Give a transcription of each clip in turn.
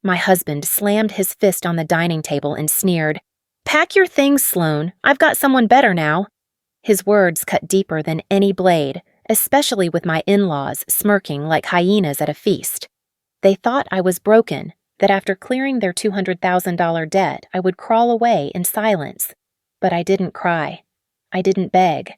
My husband slammed his fist on the dining table and sneered, "Pack your things, Sloane. I've got someone better now." His words cut deeper than any blade, especially with my in-laws smirking like hyenas at a feast. They thought I was broken, that after clearing their $200,000 debt, I would crawl away in silence. But I didn't cry. I didn't beg.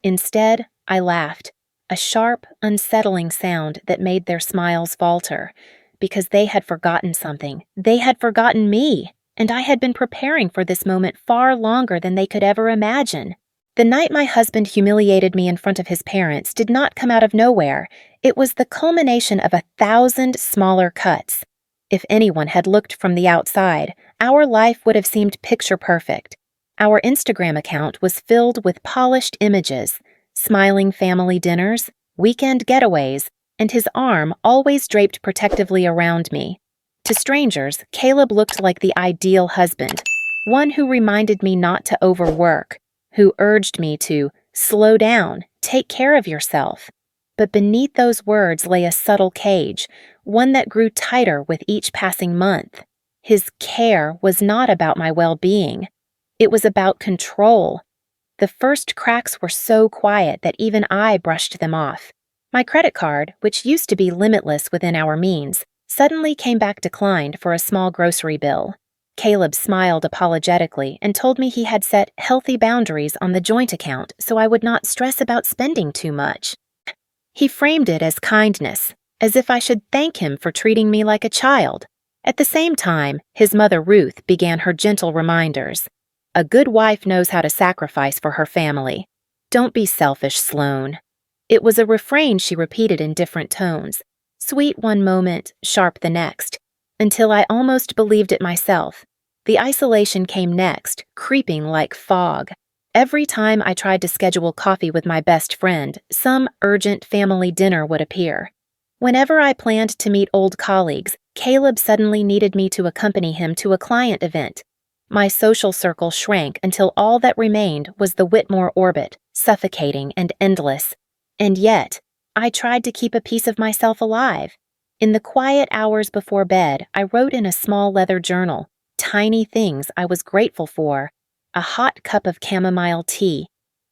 Instead, I laughed, a sharp, unsettling sound that made their smiles falter, because they had forgotten something. They had forgotten me, and I had been preparing for this moment far longer than they could ever imagine. The night my husband humiliated me in front of his parents did not come out of nowhere. It was the culmination of 1,000 smaller cuts. If anyone had looked from the outside, our life would have seemed picture perfect. Our Instagram account was filled with polished images, smiling family dinners, weekend getaways, and his arm always draped protectively around me. To strangers, Caleb looked like the ideal husband, one who reminded me not to overwork, who urged me to slow down, take care of yourself. But beneath those words lay a subtle cage, one that grew tighter with each passing month. His care was not about my well-being. It was about control. The first cracks were so quiet that even I brushed them off. My credit card, which used to be limitless within our means, suddenly came back declined for a small grocery bill. Caleb smiled apologetically and told me he had set healthy boundaries on the joint account so I would not stress about spending too much. He framed it as kindness, as if I should thank him for treating me like a child. At the same time, his mother Ruth began her gentle reminders. A good wife knows how to sacrifice for her family. Don't be selfish, Sloane. It was a refrain she repeated in different tones, sweet one moment, sharp the next, until I almost believed it myself. The isolation came next, creeping like fog. Every time I tried to schedule coffee with my best friend, some urgent family dinner would appear. Whenever I planned to meet old colleagues, Caleb suddenly needed me to accompany him to a client event. My social circle shrank until all that remained was the Whitmore orbit, suffocating and endless. And yet, I tried to keep a piece of myself alive. In the quiet hours before bed, I wrote in a small leather journal, tiny things I was grateful for: a hot cup of chamomile tea,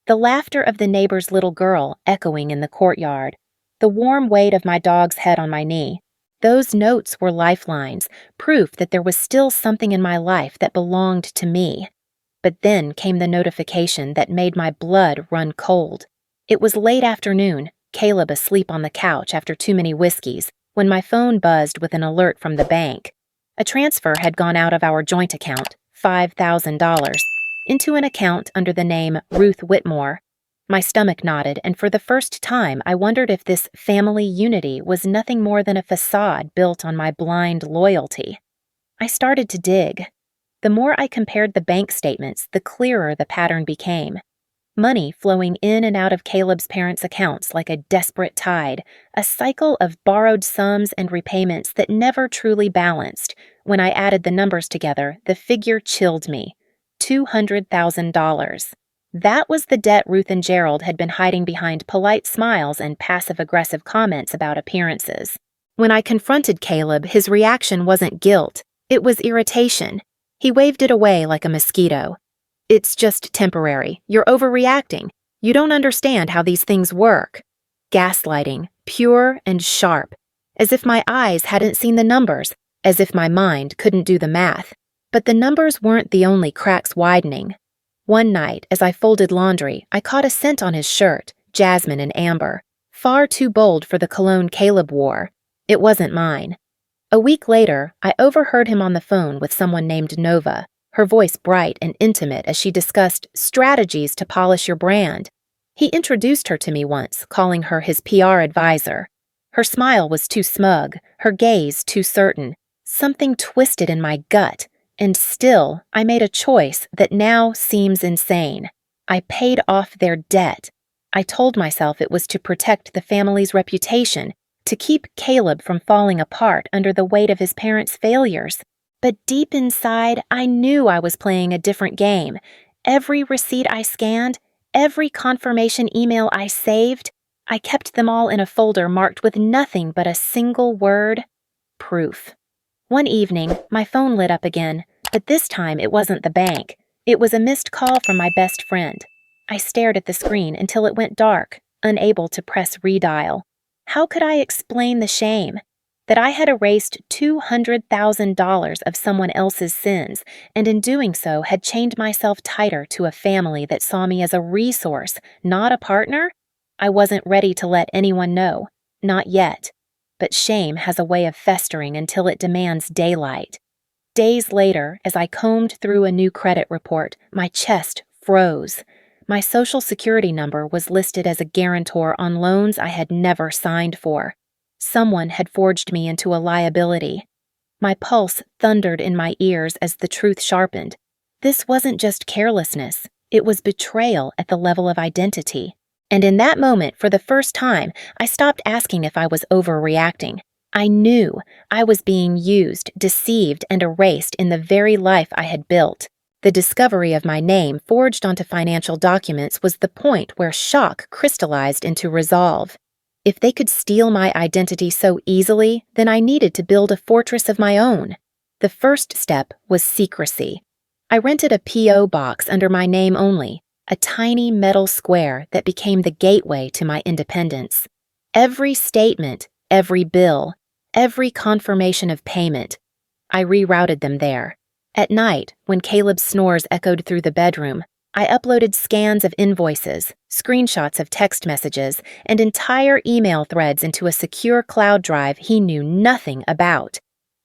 the laughter of the neighbor's little girl echoing in the courtyard, the warm weight of my dog's head on my knee. Those notes were lifelines, proof that there was still something in my life that belonged to me. But then came the notification that made my blood run cold. It was late afternoon, Caleb asleep on the couch after too many whiskeys, when my phone buzzed with an alert from the bank. A transfer had gone out of our joint account, $5,000, into an account under the name Ruth Whitmore. My stomach knotted, and for the first time I wondered if this family unity was nothing more than a facade built on my blind loyalty. I started to dig. The more I compared the bank statements, the clearer the pattern became. Money flowing in and out of Caleb's parents' accounts like a desperate tide, a cycle of borrowed sums and repayments that never truly balanced. When I added the numbers together, the figure chilled me. $200,000. That was the debt Ruth and Gerald had been hiding behind polite smiles and passive-aggressive comments about appearances. When I confronted Caleb, his reaction wasn't guilt. It was irritation. He waved it away like a mosquito. "It's just temporary. You're overreacting. You don't understand how these things work." Gaslighting, pure and sharp. As if my eyes hadn't seen the numbers, as if my mind couldn't do the math. But the numbers weren't the only cracks widening. One night, as I folded laundry, I caught a scent on his shirt, jasmine and amber, far too bold for the cologne Caleb wore. It wasn't mine. A week later, I overheard him on the phone with someone named Nova, her voice bright and intimate as she discussed strategies to polish your brand. He introduced her to me once, calling her his PR advisor. Her smile was too smug, her gaze too certain. Something twisted in my gut. And still, I made a choice that now seems insane. I paid off their debt. I told myself it was to protect the family's reputation, to keep Caleb from falling apart under the weight of his parents' failures. But deep inside, I knew I was playing a different game. Every receipt I scanned, every confirmation email I saved, I kept them all in a folder marked with nothing but a single word: proof. One evening, my phone lit up again, but this time it wasn't the bank. It was a missed call from my best friend. I stared at the screen until it went dark, unable to press redial. How could I explain the shame? That I had erased $200,000 of someone else's sins, and in doing so had chained myself tighter to a family that saw me as a resource, not a partner? I wasn't ready to let anyone know. Not yet. But shame has a way of festering until it demands daylight. Days later, as I combed through a new credit report, my chest froze. My Social Security number was listed as a guarantor on loans I had never signed for. Someone had forged me into a liability. My pulse thundered in my ears as the truth sharpened. This wasn't just carelessness, it was betrayal at the level of identity. And in that moment, for the first time, I stopped asking if I was overreacting. I knew I was being used, deceived, and erased in the very life I had built. The discovery of my name forged onto financial documents was the point where shock crystallized into resolve. If they could steal my identity so easily, then I needed to build a fortress of my own. The first step was secrecy. I rented a P.O. box under my name only, a tiny metal square that became the gateway to my independence. Every statement, every bill, every confirmation of payment, I rerouted them there. At night, when Caleb's snores echoed through the bedroom, I uploaded scans of invoices, screenshots of text messages, and entire email threads into a secure cloud drive he knew nothing about.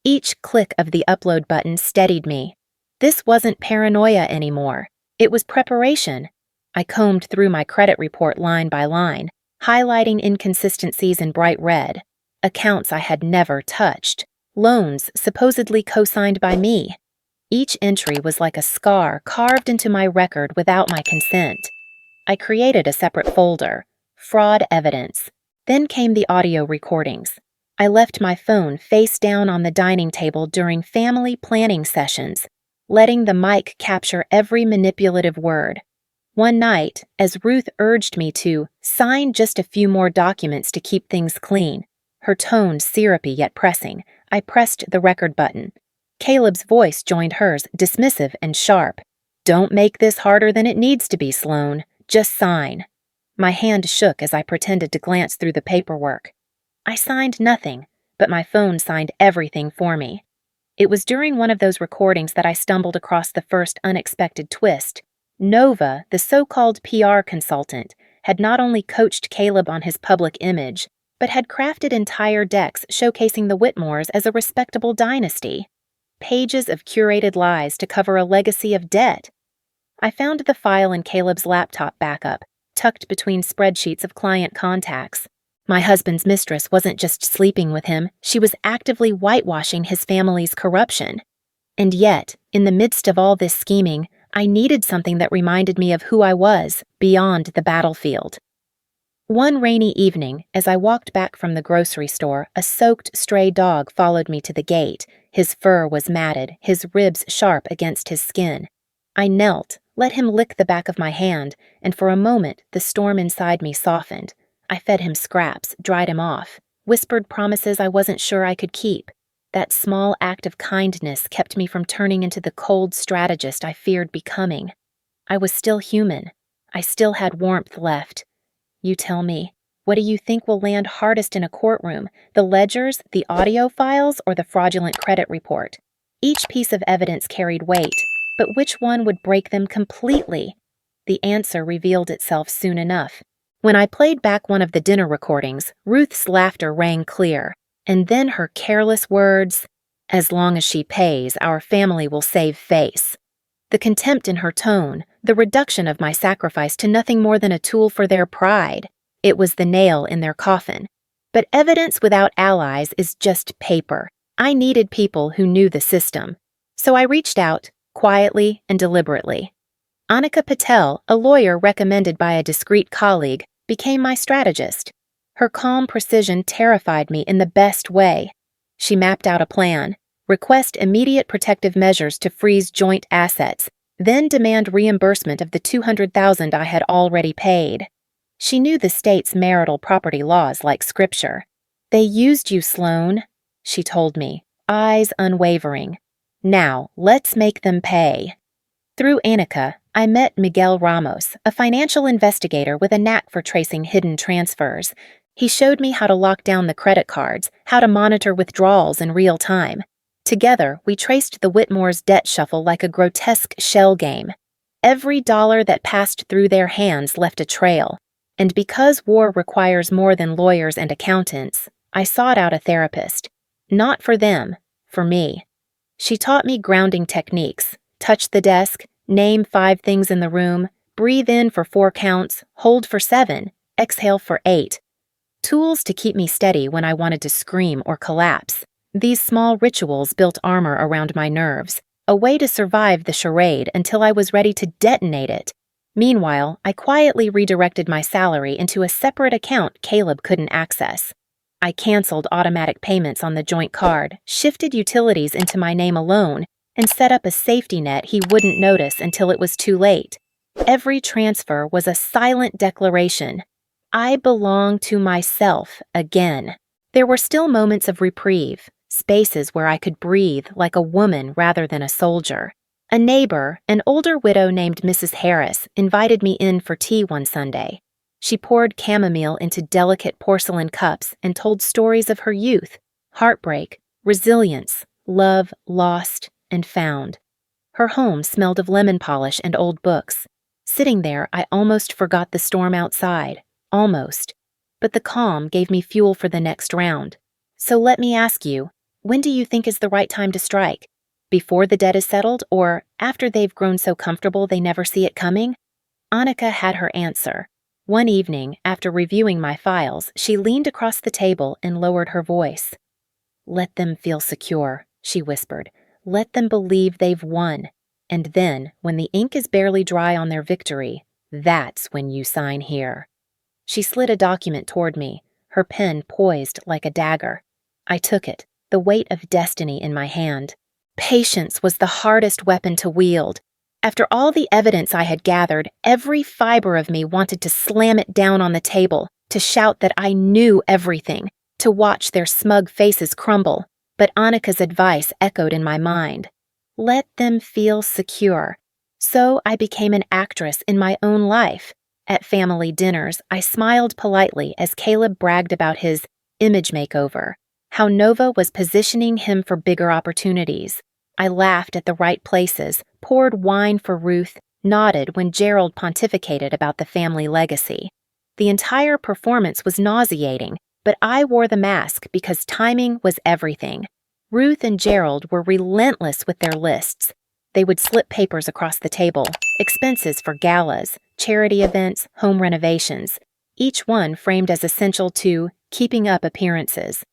Each click of the upload button steadied me. This wasn't paranoia anymore. It was preparation. I combed through my credit report line by line, highlighting inconsistencies in bright red, accounts I had never touched, loans supposedly co-signed by me. Each entry was like a scar carved into my record without my consent. I created a separate folder, fraud evidence. Then came the audio recordings. I left my phone face down on the dining table during family planning sessions, letting the mic capture every manipulative word. One night, as Ruth urged me to sign just a few more documents to keep things clean, her tone syrupy yet pressing, I pressed the record button. Caleb's voice joined hers, dismissive and sharp. "Don't make this harder than it needs to be, Sloane. Just sign." My hand shook as I pretended to glance through the paperwork. I signed nothing, but my phone signed everything for me. It was during one of those recordings that I stumbled across the first unexpected twist. Nova, the so-called PR consultant, had not only coached Caleb on his public image, but had crafted entire decks showcasing the Whitmores as a respectable dynasty. Pages of curated lies to cover a legacy of debt. I found the file in Caleb's laptop backup, tucked between spreadsheets of client contacts. My husband's mistress wasn't just sleeping with him, she was actively whitewashing his family's corruption. And yet, in the midst of all this scheming, I needed something that reminded me of who I was, beyond the battlefield. One rainy evening, as I walked back from the grocery store, a soaked stray dog followed me to the gate. His fur was matted, his ribs sharp against his skin. I knelt, let him lick the back of my hand, and for a moment the storm inside me softened. I fed him scraps, dried him off, whispered promises I wasn't sure I could keep. That small act of kindness kept me from turning into the cold strategist I feared becoming. I was still human. I still had warmth left. You tell me, what do you think will land hardest in a courtroom, the ledgers, the audio files, or the fraudulent credit report? Each piece of evidence carried weight, but which one would break them completely? The answer revealed itself soon enough. When I played back one of the dinner recordings, Ruth's laughter rang clear, and then her careless words, "As long as she pays, our family will save face." The contempt in her tone, the reduction of my sacrifice to nothing more than a tool for their pride. It was the nail in their coffin. But evidence without allies is just paper. I needed people who knew the system. So I reached out, quietly and deliberately. Annika Patel, a lawyer recommended by a discreet colleague, became my strategist. Her calm precision terrified me in the best way. She mapped out a plan. Request immediate protective measures to freeze joint assets, then demand reimbursement of the $200,000 I had already paid. She knew the state's marital property laws like scripture. "They used you, Sloane," she told me, eyes unwavering. Now, let's make them pay. Through Annika, I met Miguel Ramos, a financial investigator with a knack for tracing hidden transfers. He showed me how to lock down the credit cards, how to monitor withdrawals in real time. Together, we traced the Whitmores' debt shuffle like a grotesque shell game. Every dollar that passed through their hands left a trail. And because war requires more than lawyers and accountants, I sought out a therapist. Not for them, for me. She taught me grounding techniques. Touch the desk, name 5 things in the room, breathe in for 4 counts, hold for 7, exhale for 8. Tools to keep me steady when I wanted to scream or collapse. These small rituals built armor around my nerves, a way to survive the charade until I was ready to detonate it. Meanwhile, I quietly redirected my salary into a separate account Caleb couldn't access. I canceled automatic payments on the joint card, shifted utilities into my name alone, and set up a safety net he wouldn't notice until it was too late. Every transfer was a silent declaration. I belong to myself again. There were still moments of reprieve, spaces where I could breathe like a woman rather than a soldier. A neighbor, an older widow named Mrs. Harris, invited me in for tea one Sunday. She poured chamomile into delicate porcelain cups and told stories of her youth, heartbreak, resilience, love lost and found. Her home smelled of lemon polish and old books. Sitting there, I almost forgot the storm outside. Almost. But the calm gave me fuel for the next round. So let me ask you, when do you think is the right time to strike? Before the debt is settled, or after they've grown so comfortable they never see it coming? Annika had her answer. One evening, after reviewing my files, she leaned across the table and lowered her voice. "Let them feel secure," she whispered. "Let them believe they've won. And then, when the ink is barely dry on their victory, that's when you sign here." She slid a document toward me, her pen poised like a dagger. I took it, the weight of destiny in my hand. Patience was the hardest weapon to wield. After all the evidence I had gathered, every fiber of me wanted to slam it down on the table, to shout that I knew everything, to watch their smug faces crumble. But Annika's advice echoed in my mind. Let them feel secure. So I became an actress in my own life. At family dinners, I smiled politely as Caleb bragged about his image makeover, how Nova was positioning him for bigger opportunities. I laughed at the right places, poured wine for Ruth, nodded when Gerald pontificated about the family legacy. The entire performance was nauseating, but I wore the mask because timing was everything. Ruth and Gerald were relentless with their lists. They would slip papers across the table, expenses for galas, charity events, home renovations, each one framed as essential to keeping up appearances.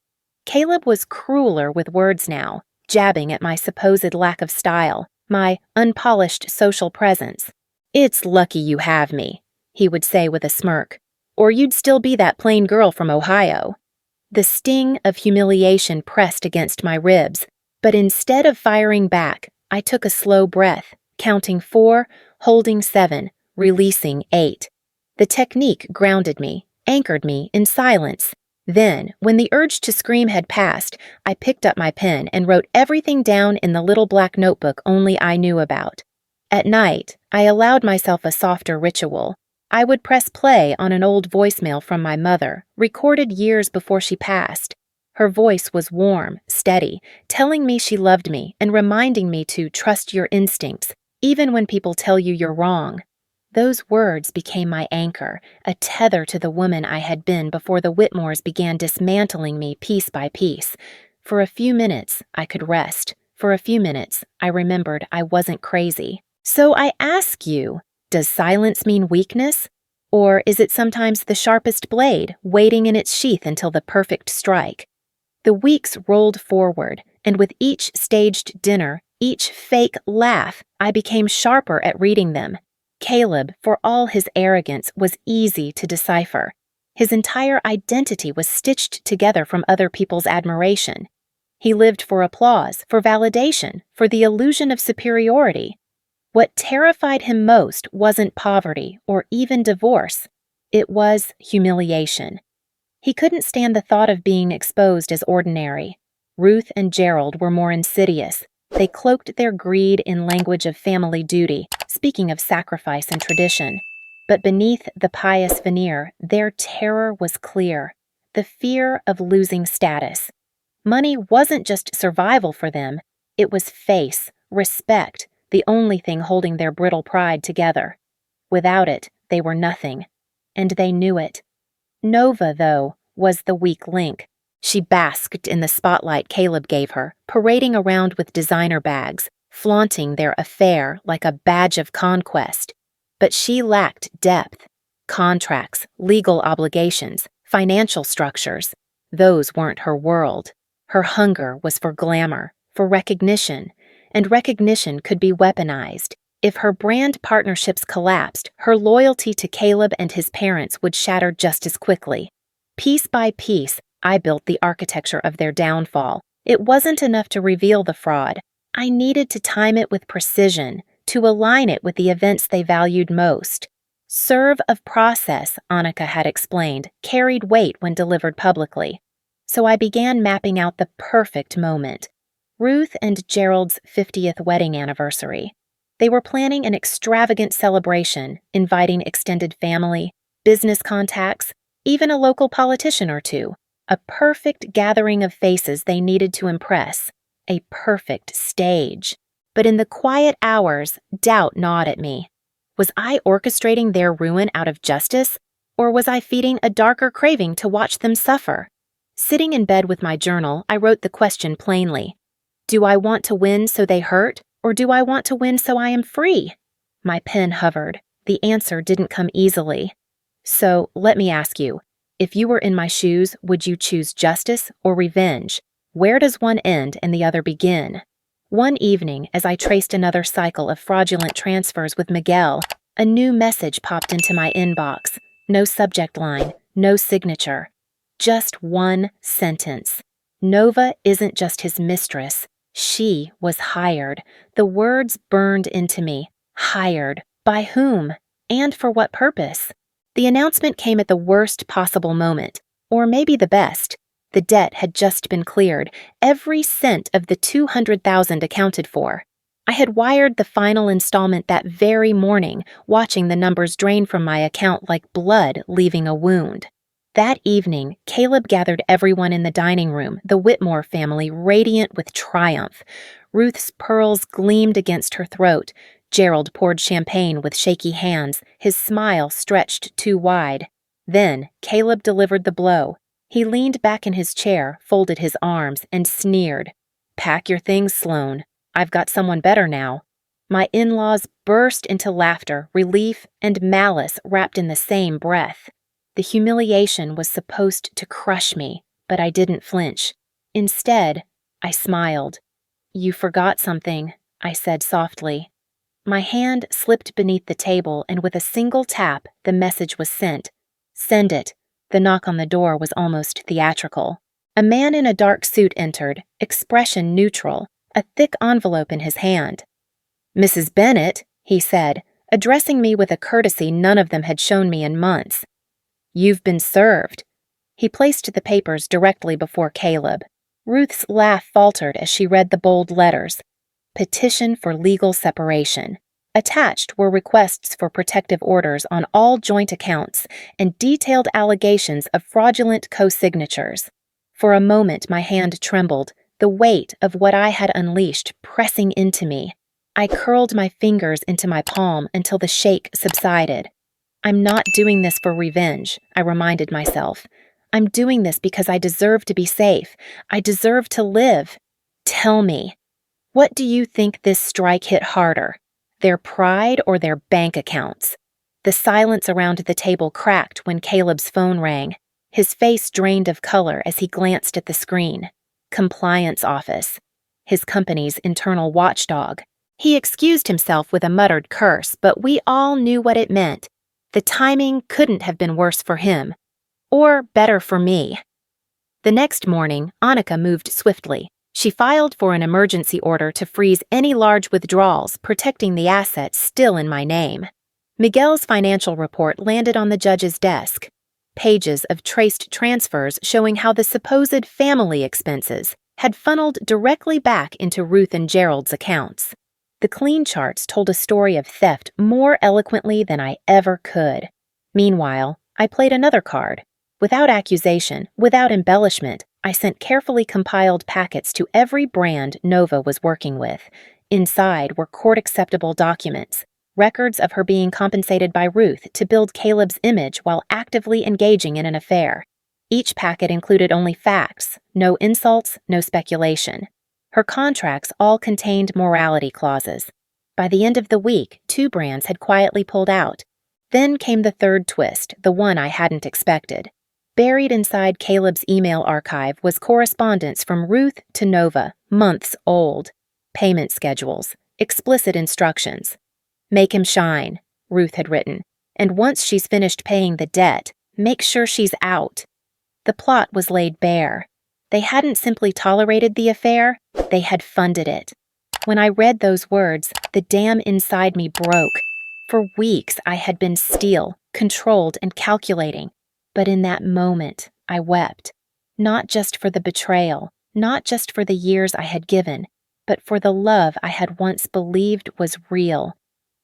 Caleb was crueler with words now, jabbing at my supposed lack of style, my unpolished social presence. "It's lucky you have me," he would say with a smirk, "or you'd still be that plain girl from Ohio." The sting of humiliation pressed against my ribs, but instead of firing back, I took a slow breath, counting 4, holding 7, releasing 8. The technique grounded me, anchored me in silence. Then, when the urge to scream had passed, I picked up my pen and wrote everything down in the little black notebook only I knew about. At night, I allowed myself a softer ritual. I would press play on an old voicemail from my mother, recorded years before she passed. Her voice was warm, steady, telling me she loved me and reminding me to trust your instincts, even when people tell you you're wrong. Those words became my anchor, a tether to the woman I had been before the Whitmores began dismantling me piece by piece. For a few minutes, I could rest. For a few minutes, I remembered I wasn't crazy. So I ask you, does silence mean weakness? Or is it sometimes the sharpest blade, waiting in its sheath until the perfect strike? The weeks rolled forward, and with each staged dinner, each fake laugh, I became sharper at reading them. Caleb, for all his arrogance, was easy to decipher. His entire identity was stitched together from other people's admiration. He lived for applause, for validation, for the illusion of superiority. What terrified him most wasn't poverty or even divorce. It was humiliation. He couldn't stand the thought of being exposed as ordinary. Ruth and Gerald were more insidious. They cloaked their greed in language of family duty, speaking of sacrifice and tradition. But beneath the pious veneer, their terror was clear. The fear of losing status. Money wasn't just survival for them, it was face, respect, the only thing holding their brittle pride together. Without it, they were nothing. And they knew it. Nova, though, was the weak link. She basked in the spotlight Caleb gave her, parading around with designer bags, flaunting their affair like a badge of conquest. But she lacked depth. Contracts, legal obligations, financial structures. Those weren't her world. Her hunger was for glamour, for recognition, and recognition could be weaponized. If her brand partnerships collapsed, her loyalty to Caleb and his parents would shatter just as quickly. Piece by piece, I built the architecture of their downfall. It wasn't enough to reveal the fraud. I needed to time it with precision, to align it with the events they valued most. Serve of process, Annika had explained, carried weight when delivered publicly. So I began mapping out the perfect moment. Ruth and Gerald's 50th wedding anniversary. They were planning an extravagant celebration, inviting extended family, business contacts, even a local politician or two. A perfect gathering of faces they needed to impress. A perfect stage. But in the quiet hours, doubt gnawed at me. Was I orchestrating their ruin out of justice, or was I feeding a darker craving to watch them suffer? Sitting in bed with my journal, I wrote the question plainly. Do I want to win so they hurt, or do I want to win so I am free? My pen hovered. The answer didn't come easily. So, let me ask you, if you were in my shoes, would you choose justice or revenge? Where does one end and the other begin? One evening, as I traced another cycle of fraudulent transfers with Miguel, a new message popped into my inbox. No subject line, no signature. Just one sentence. Nova isn't just his mistress. She was hired. The words burned into me. Hired. By whom? And for what purpose? The announcement came at the worst possible moment, or maybe the best. The debt had just been cleared, every cent of the $200,000 accounted for. I had wired the final installment that very morning, watching the numbers drain from my account like blood leaving a wound. That evening, Caleb gathered everyone in the dining room, the Whitmore family radiant with triumph. Ruth's pearls gleamed against her throat. Gerald poured champagne with shaky hands, his smile stretched too wide. Then, Caleb delivered the blow. He leaned back in his chair, folded his arms, and sneered. Pack your things, Sloane. I've got someone better now. My in-laws burst into laughter, relief, and malice wrapped in the same breath. The humiliation was supposed to crush me, but I didn't flinch. Instead, I smiled. You forgot something, I said softly. My hand slipped beneath the table, and with a single tap, the message was sent. Send it. The knock on the door was almost theatrical. A man in a dark suit entered, expression neutral, a thick envelope in his hand. Mrs. Bennet, he said, addressing me with a courtesy none of them had shown me in months. You've been served. He placed the papers directly before Caleb. Ruth's laugh faltered as she read the bold letters. Petition for legal separation. Attached were requests for protective orders on all joint accounts and detailed allegations of fraudulent co-signatures. For a moment my hand trembled, the weight of what I had unleashed pressing into me. I curled my fingers into my palm until the shake subsided. I'm not doing this for revenge, I reminded myself. I'm doing this because I deserve to be safe. I deserve to live. Tell me, what do you think this strike hit harder? Their pride or their bank accounts? The silence around the table cracked when Caleb's phone rang. His face drained of color as he glanced at the screen. Compliance office. His company's internal watchdog. He excused himself with a muttered curse, but we all knew what it meant. The timing couldn't have been worse for him. Or better for me. The next morning, Annika moved swiftly. She filed for an emergency order to freeze any large withdrawals, protecting the assets still in my name. Miguel's financial report landed on the judge's desk. Pages of traced transfers showing how the supposed family expenses, had funneled directly back into Ruth and Gerald's accounts. The clean charts told a story of theft more eloquently than I ever could. Meanwhile, I played another card. Without accusation, without embellishment, I sent carefully compiled packets to every brand Nova was working with. Inside were court-acceptable documents, records of her being compensated by Ruth to build Caleb's image while actively engaging in an affair. Each packet included only facts, no insults, no speculation. Her contracts all contained morality clauses. By the end of the week, 2 brands had quietly pulled out. Then came the third twist, the one I hadn't expected. Buried inside Caleb's email archive was correspondence from Ruth to Nova, months old. Payment schedules, explicit instructions. "Make him shine," Ruth had written, "and once she's finished paying the debt, make sure she's out." The plot was laid bare. They hadn't simply tolerated the affair, they had funded it. When I read those words, the dam inside me broke. For weeks I had been steel, controlled, and calculating. But in that moment, I wept. Not just for the betrayal, not just for the years I had given, but for the love I had once believed was real.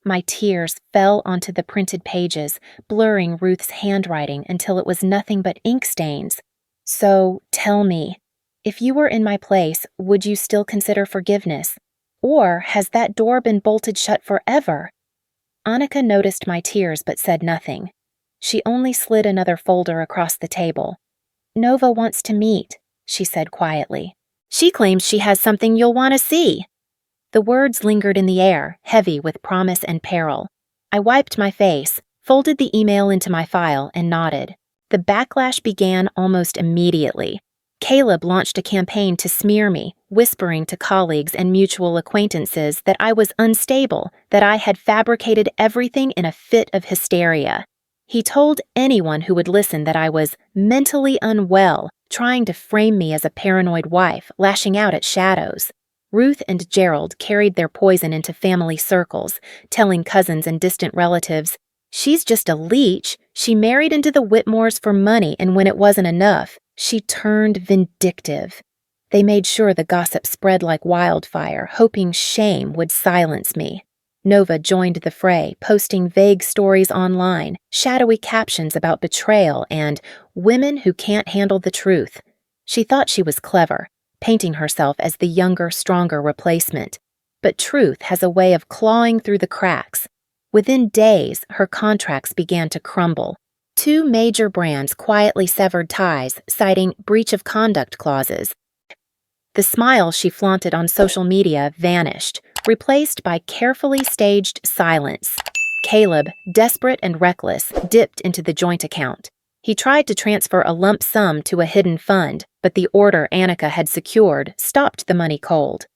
My tears fell onto the printed pages, blurring Ruth's handwriting until it was nothing but ink stains. "So, tell me, if you were in my place, would you still consider forgiveness? Or has that door been bolted shut forever?" Annika noticed my tears but said nothing. She only slid another folder across the table. "Nova wants to meet," she said quietly. "She claims she has something you'll want to see." The words lingered in the air, heavy with promise and peril. I wiped my face, folded the email into my file, and nodded. The backlash began almost immediately. Caleb launched a campaign to smear me, whispering to colleagues and mutual acquaintances that I was unstable, that I had fabricated everything in a fit of hysteria. He told anyone who would listen that I was mentally unwell, trying to frame me as a paranoid wife, lashing out at shadows. Ruth and Gerald carried their poison into family circles, telling cousins and distant relatives, "She's just a leech. She married into the Whitmores for money, and when it wasn't enough, she turned vindictive." They made sure the gossip spread like wildfire, hoping shame would silence me. Nova joined the fray, posting vague stories online, shadowy captions about betrayal and women who can't handle the truth. She thought she was clever, painting herself as the younger, stronger replacement. But truth has a way of clawing through the cracks. Within days, her contracts began to crumble. 2 major brands quietly severed ties, citing breach of conduct clauses. The smile she flaunted on social media vanished, replaced by carefully staged silence. Caleb, desperate and reckless, dipped into the joint account. He tried to transfer a lump sum to a hidden fund, but the order Annika had secured stopped the money cold.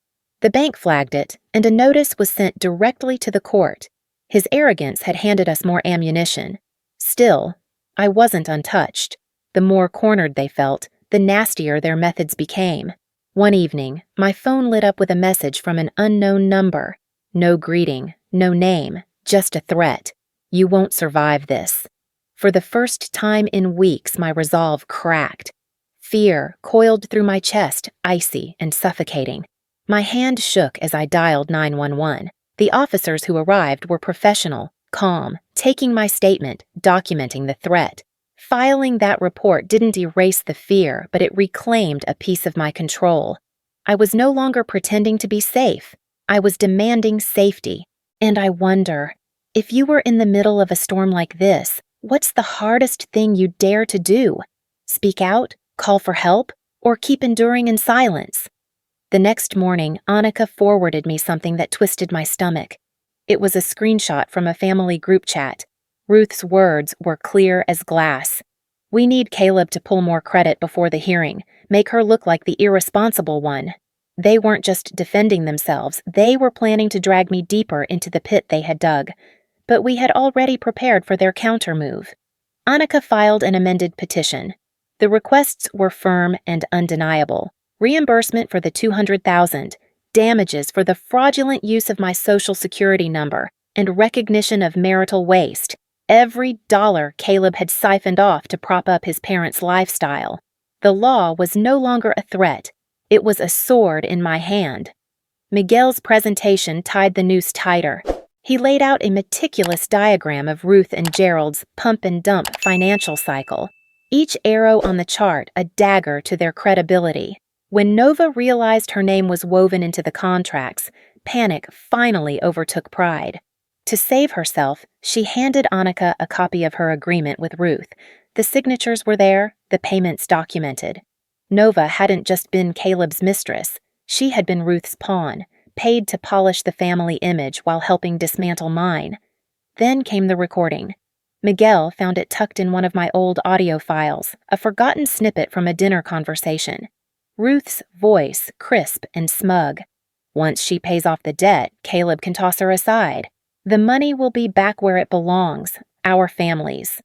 The bank flagged it, and a notice was sent directly to the court. His arrogance had handed us more ammunition. Still, I wasn't untouched. The more cornered they felt, the nastier their methods became. One evening, my phone lit up with a message from an unknown number. No greeting, no name, just a threat. "You won't survive this." For the first time in weeks, my resolve cracked. Fear coiled through my chest, icy and suffocating. My hand shook as I dialed 911. The officers who arrived were professional, calm, taking my statement, documenting the threat. Filing that report didn't erase the fear, but it reclaimed a piece of my control. I was no longer pretending to be safe. I was demanding safety. And I wonder, if you were in the middle of a storm like this, what's the hardest thing you dare to do? Speak out, call for help, or keep enduring in silence? The next morning, Annika forwarded me something that twisted my stomach. It was a screenshot from a family group chat. Ruth's words were clear as glass. "We need Caleb to pull more credit before the hearing, make her look like the irresponsible one." They weren't just defending themselves, they were planning to drag me deeper into the pit they had dug. But we had already prepared for their countermove. Annika filed an amended petition. The requests were firm and undeniable. Reimbursement for the $200,000, damages for the fraudulent use of my social security number, and recognition of marital waste. Every dollar Caleb had siphoned off to prop up his parents' lifestyle. The law was no longer a threat. It was a sword in my hand. Miguel's presentation tied the noose tighter. He laid out a meticulous diagram of Ruth and Gerald's pump and dump financial cycle, each arrow on the chart a dagger to their credibility. When Nova realized her name was woven into the contracts, panic finally overtook pride. To save herself, she handed Annika a copy of her agreement with Ruth. The signatures were there, the payments documented. Nova hadn't just been Caleb's mistress. She had been Ruth's pawn, paid to polish the family image while helping dismantle mine. Then came the recording. Miguel found it tucked in one of my old audio files, a forgotten snippet from a dinner conversation. Ruth's voice, crisp and smug. Once she pays off the debt, Caleb can toss her aside. The money will be back where it belongs, our family's.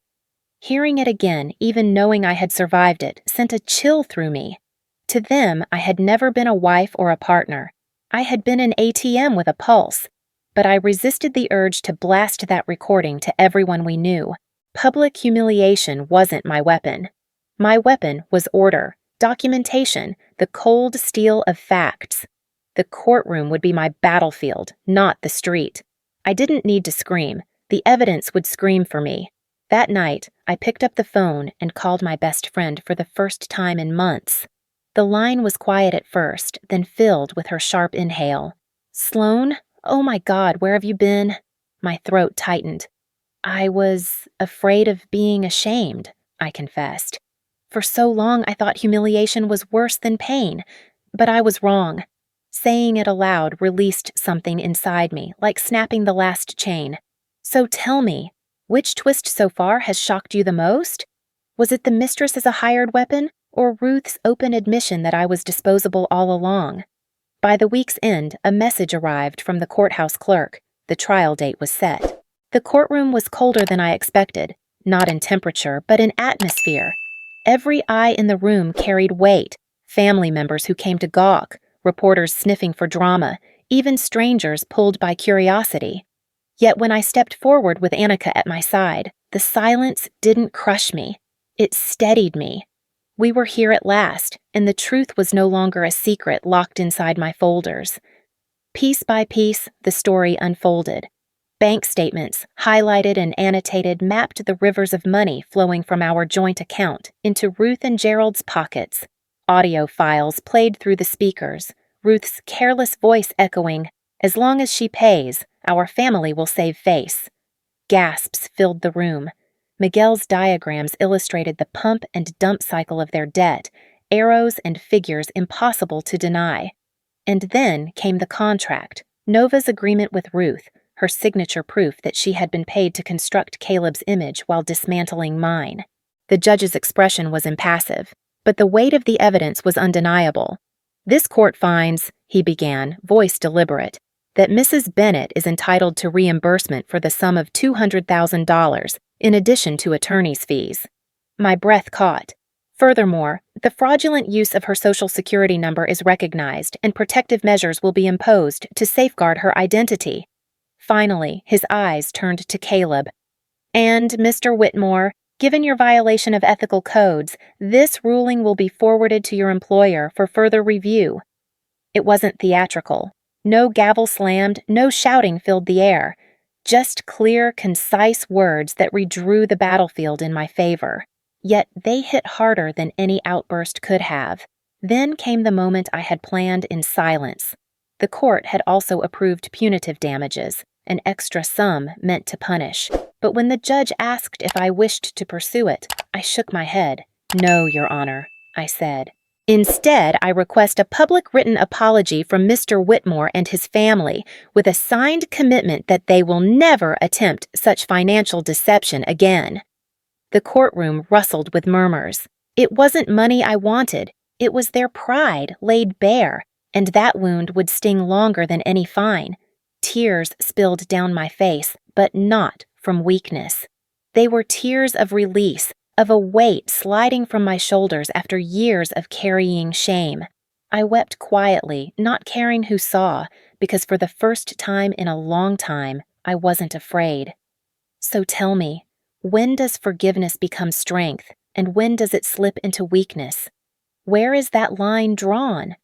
Hearing it again, even knowing I had survived it, sent a chill through me. To them, I had never been a wife or a partner. I had been an ATM with a pulse. But I resisted the urge to blast that recording to everyone we knew. Public humiliation wasn't my weapon. My weapon was order, documentation, the cold steel of facts. The courtroom would be my battlefield, not the street. I didn't need to scream. The evidence would scream for me. That night, I picked up the phone and called my best friend for the first time in months. The line was quiet at first, then filled with her sharp inhale. "Sloane? Oh my God, where have you been?" My throat tightened. "I was afraid of being ashamed," I confessed. For so long I thought humiliation was worse than pain, but I was wrong. Saying it aloud released something inside me, like snapping the last chain. "So tell me, which twist so far has shocked you the most? Was it the mistress as a hired weapon, or Ruth's open admission that I was disposable all along?" By the week's end, a message arrived from the courthouse clerk. The trial date was set. The courtroom was colder than I expected, not in temperature, but in atmosphere. Every eye in the room carried weight, family members who came to gawk, reporters sniffing for drama, even strangers pulled by curiosity. Yet when I stepped forward with Annika at my side, the silence didn't crush me. It steadied me. We were here at last, and the truth was no longer a secret locked inside my folders. Piece by piece, the story unfolded. Bank statements, highlighted and annotated, mapped the rivers of money flowing from our joint account into Ruth and Gerald's pockets. Audio files played through the speakers, Ruth's careless voice echoing, "As long as she pays, our family will save face." Gasps filled the room. Miguel's diagrams illustrated the pump and dump cycle of their debt, arrows and figures impossible to deny. And then came the contract, Nova's agreement with Ruth, her signature proof that she had been paid to construct Caleb's image while dismantling mine. The judge's expression was impassive, but the weight of the evidence was undeniable. "This court finds," he began, voice deliberate, "that Mrs. Bennett is entitled to reimbursement for the sum of $200,000, in addition to attorney's fees." My breath caught. Furthermore, the fraudulent use of her social security number is recognized and protective measures will be imposed to safeguard her identity. Finally, his eyes turned to Caleb. "And, Mr. Whitmore, given your violation of ethical codes, this ruling will be forwarded to your employer for further review." It wasn't theatrical. No gavel slammed, no shouting filled the air. Just clear, concise words that redrew the battlefield in my favor. Yet they hit harder than any outburst could have. Then came the moment I had planned in silence. The court had also approved punitive damages, an extra sum meant to punish. But when the judge asked if I wished to pursue it, I shook my head. "No, Your Honor," I said. "Instead, I request a public written apology from Mr. Whitmore and his family, with a signed commitment that they will never attempt such financial deception again." The courtroom rustled with murmurs. It wasn't money I wanted. It was their pride laid bare, and that wound would sting longer than any fine. Tears spilled down my face, but not from weakness. They were tears of release, of a weight sliding from my shoulders after years of carrying shame. I wept quietly, not caring who saw, because for the first time in a long time, I wasn't afraid. "So tell me, when does forgiveness become strength, and when does it slip into weakness? Where is that line drawn?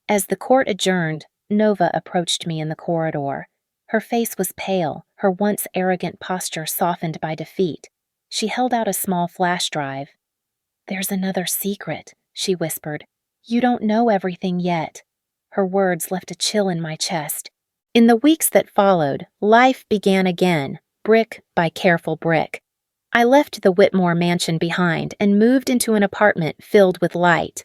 As the court adjourned, Nova approached me in the corridor. Her face was pale, her once arrogant posture softened by defeat. She held out a small flash drive. "There's another secret," she whispered. "You don't know everything yet." Her words left a chill in my chest. In the weeks that followed, life began again, brick by careful brick. I left the Whitmore mansion behind and moved into an apartment filled with light.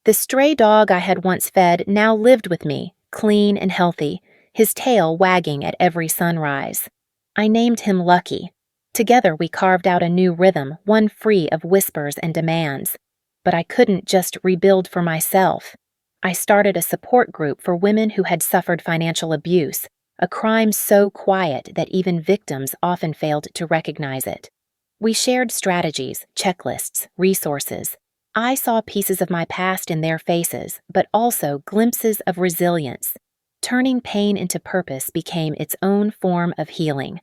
The stray dog I had once fed now lived with me, clean and healthy, his tail wagging at every sunrise. I named him Lucky. Together we carved out a new rhythm, one free of whispers and demands. But I couldn't just rebuild for myself. I started a support group for women who had suffered financial abuse, a crime so quiet that even victims often failed to recognize it. We shared strategies, checklists, resources. I saw pieces of my past in their faces, but also glimpses of resilience. Turning pain into purpose became its own form of healing.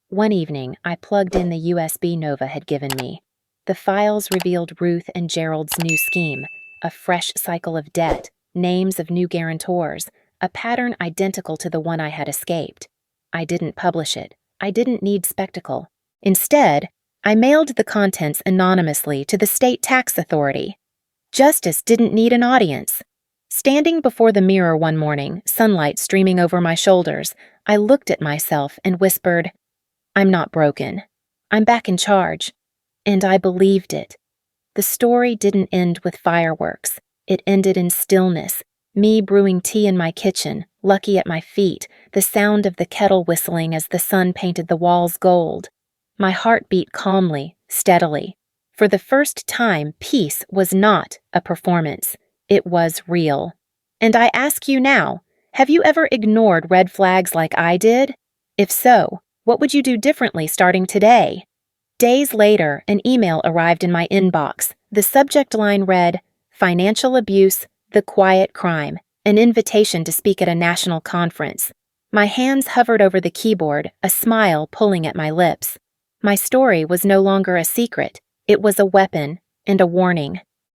One evening, I plugged in the USB Nova had given me. The files revealed Ruth and Gerald's new scheme, a fresh cycle of debt, names of new guarantors, a pattern identical to the one I had escaped. I didn't publish it. I didn't need spectacle. Instead, I mailed the contents anonymously to the state tax authority. Justice didn't need an audience. Standing before the mirror one morning, sunlight streaming over my shoulders, I looked at myself and whispered, "I'm not broken. I'm back in charge." And I believed it. The story didn't end with fireworks. It ended in stillness, me brewing tea in my kitchen, Lucky at my feet, the sound of the kettle whistling as the sun painted the walls gold. My heart beat calmly, steadily. For the first time, peace was not a performance. It was real. And I ask you now, have you ever ignored red flags like I did? If so, what would you do differently starting today? Days later, an email arrived in my inbox. The subject line read, "Financial Abuse, the Quiet Crime, an invitation to speak at a national conference." My hands hovered over the keyboard, a smile pulling at my lips. My story was no longer a secret. It was a weapon and a warning.